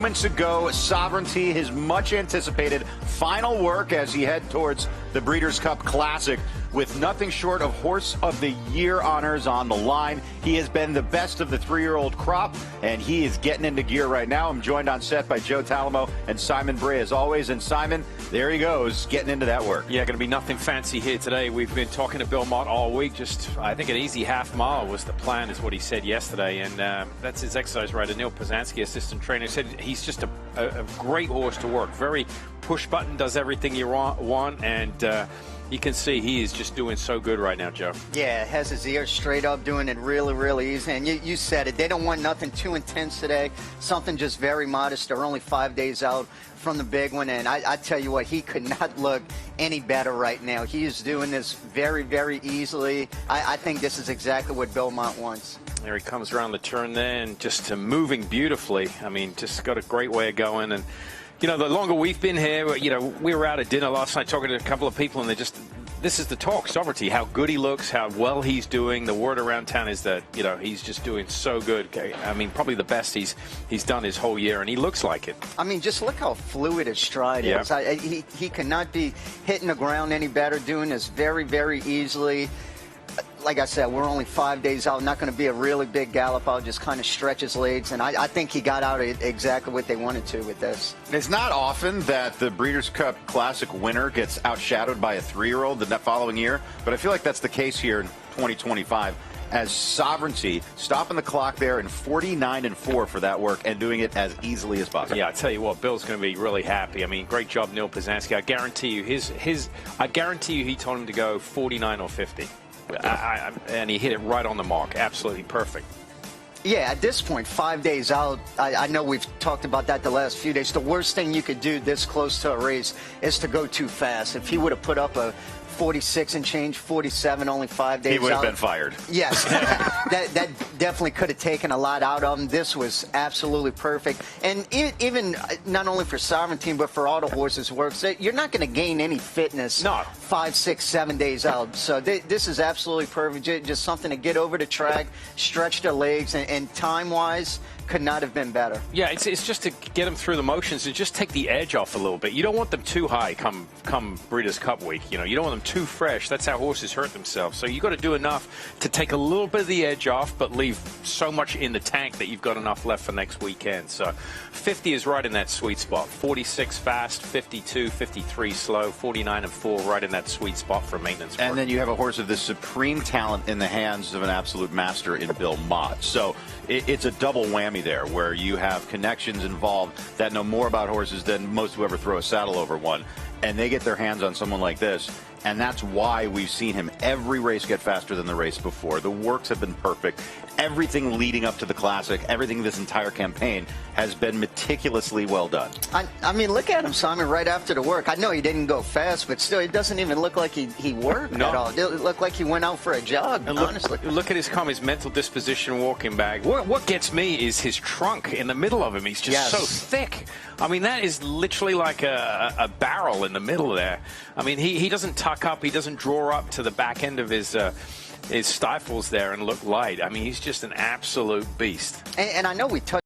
Moments ago, Sovereignty, his much anticipated final work as he head towards the Breeders' Cup Classic with nothing short of Horse of the Year honors on the line. He has been the best of the 3-year-old crop, and he is getting into gear right now. I'm joined on set by Joe Talamo and Simon Bray as always. And Simon, there he goes, getting into that work. Yeah, going to be nothing fancy here today. We've been talking to Bill Mott all week. Just, I think an easy half mile was the plan, is what he said yesterday. And that's his exercise rider, Neil Pazanski, assistant trainer, said he's just a great horse to work. Very push button, does everything you want, and you can see he is just doing so good right now, Joe. Yeah, has his ears straight up, doing it really, really easy. And you said it. They don't want nothing too intense today. Something just very modest. They're only 5 days out from the big one. And I tell you what, he could not look any better right now. He is doing this very, very easily. I think this is exactly what Bill Mott wants. There he comes around the turn there and just moving beautifully. I mean, just got a great way of going. And you know, the longer we've been here, you know, we were out at dinner last night talking to a couple of people, and they just, this is the talk, Sovereignty, how good he looks, how well he's doing. The word around town is that, you know, he's just doing so good. I mean, probably the best he's done his whole year, and he looks like it. I mean, just look how fluid his stride is. He cannot be hitting the ground any better, doing this very, very easily. Like I said, we're only 5 days out. Not going to be a really big gallop. I'll just kind of stretch his legs, and I think he got out exactly what they wanted to with this. It's not often that the Breeders' Cup Classic winner gets outshadowed by a 3-year-old the following year, but I feel like that's the case here in 2025. As Sovereignty stopping the clock there in 49-4 for that work and doing it as easily as possible. Yeah, I tell you what, Bill's going to be really happy. I mean, great job, Neil Pazanski. I guarantee you, I guarantee you, he told him to go 49 or 50. And he hit it right on the mark. Absolutely perfect. Yeah, at this point, 5 days out, I know we've talked about that the last few days. The worst thing you could do this close to a race is to go too fast. If he would have put up a 46 and change, 47, only 5 days out, he would have been fired. Yes, that definitely could have taken a lot out of him. This was absolutely perfect. And even not only for Sovereignty, but for all the horses works, you're not going to gain any fitness 5, 6, 7 days out. So this is absolutely perfect. Just something to get over the track, stretch their legs, and time-wise, could not have been better. Yeah, it's just to get them through the motions and just take the edge off a little bit. You don't want them too high come Breeders' Cup week. You know, you don't want them too fresh. That's how horses hurt themselves. So you've got to do enough to take a little bit of the edge off, but leave so much in the tank that you've got enough left for next weekend. So 50 is right in that sweet spot. 46 fast, 52, 53 slow, 49-4 right in that sweet spot for maintenance work. And then you have a horse of this supreme talent in the hands of an absolute master in Bill Mott. So it's a double whammy there, where you have connections involved that know more about horses than most who ever throw a saddle over one, and they get their hands on someone like this. And that's why we've seen him every race get faster than the race before. The works have been perfect. Everything leading up to the Classic, everything this entire campaign has been meticulously well done. I mean, look at him, Simon, right after the work. I know he didn't go fast, but still, it doesn't even look like he worked at all. It looked like he went out for a jog, and honestly. Look at his mental disposition walking back. What gets me is his trunk in the middle of him. He's just so thick. I mean, that is literally like a barrel in the middle there. I mean, he doesn't tuck up. He doesn't draw up to the back end of his stifles there and look light. I mean, he's just an absolute beast. And I know we touched